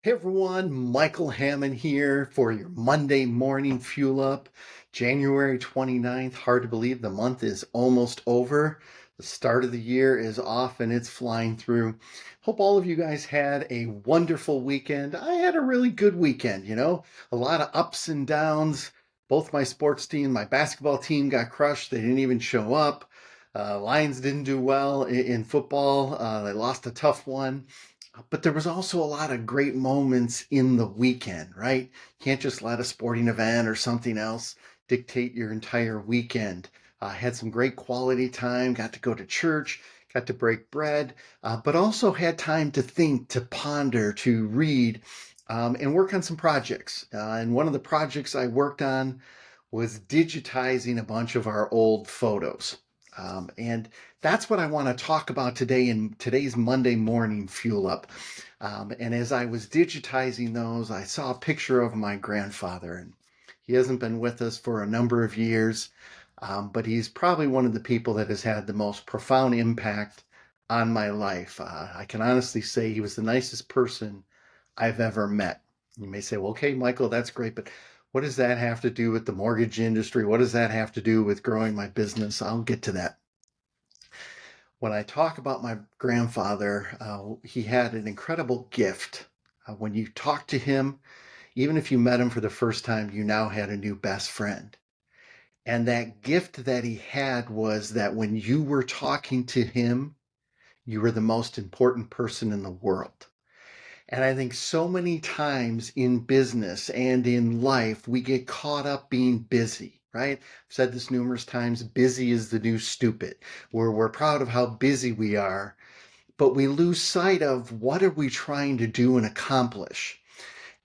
Hey everyone, Michael Hammond here for your Monday morning fuel up. January 29th. Hard to believe the month is almost over. The start of the year is off and it's flying through. Hope all of you guys had a wonderful weekend. I had a really good weekend, a lot of ups and downs. Both my sports team, my basketball team got crushed. They didn't even show up. Lions didn't do well in football. They lost a tough one. But there was also a lot of great moments in the weekend, right? You can't just let a sporting event or something else dictate your entire weekend. Had some great quality time, got to go to church, got to break bread, but also had time to think, to ponder, to read, and work on some projects. And one of the projects I worked on was digitizing a bunch of our old photos. And that's what I want to talk about today in today's Monday morning fuel up. And as I was digitizing those, I saw a picture of my grandfather, and he hasn't been with us for a number of years, but he's probably one of the people that has had the most profound impact on my life. I can honestly say he was the nicest person I've ever met. You may say, well, okay, Michael, that's great, but what does that have to do with the mortgage industry? What does that have to do with growing my business? I'll get to that. When I talk about my grandfather, he had an incredible gift. When you talk to him, even if you met him for the first time, you now had a new best friend. And that gift that he had was that when you were talking to him, you were the most important person in the world. And I think so many times in business and in life, we get caught up being busy, right? I've said this numerous times, busy is the new stupid. We're proud of how busy we are, but we lose sight of what are we trying to do and accomplish.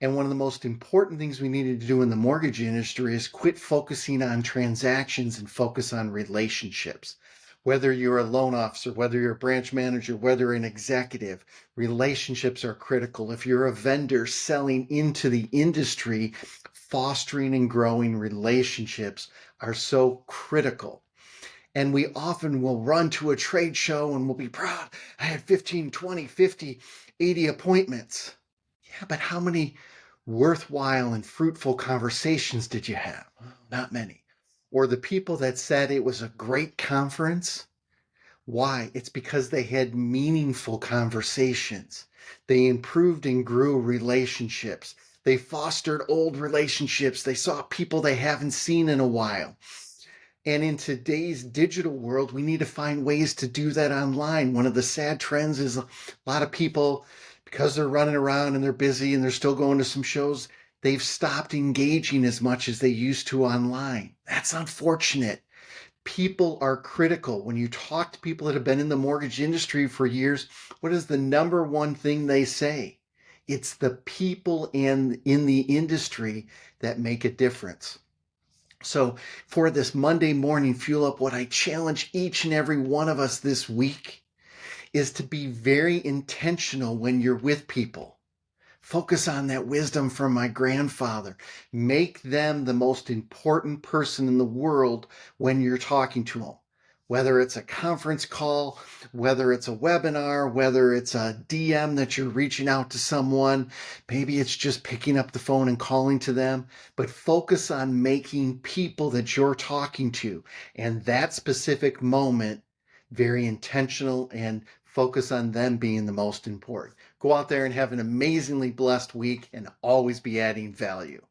And one of the most important things we needed to do in the mortgage industry is quit focusing on transactions and focus on relationships. Whether you're a loan officer, whether you're a branch manager, whether you're an executive, relationships are critical. If you're a vendor selling into the industry, fostering and growing relationships are so critical. And we often will run to a trade show and we'll be proud. I had 15, 20, 50, 80 appointments. Yeah, but how many worthwhile and fruitful conversations did you have? Not many. Or the people that said it was a great conference. Why? It's because they had meaningful conversations. They improved and grew relationships. They fostered old relationships. They saw people they haven't seen in a while. And in today's digital world, we need to find ways to do that online. One of the sad trends is a lot of people, because they're running around and they're busy and they're still going to some shows, they've stopped engaging as much as they used to online. That's unfortunate. People are critical. When you talk to people that have been in the mortgage industry for years, what is the number one thing they say? It's the people in the industry that make a difference. So for this Monday morning fuel up, what I challenge each and every one of us this week is to be very intentional when you're with people. Focus on that wisdom from my grandfather. Make them the most important person in the world when you're talking to them. Whether it's a conference call, whether it's a webinar, whether it's a DM that you're reaching out to someone, maybe it's just picking up the phone and calling to them, but focus on making people that you're talking to and that specific moment very intentional and focus on them being the most important. Go out there and have an amazingly blessed week and always be adding value.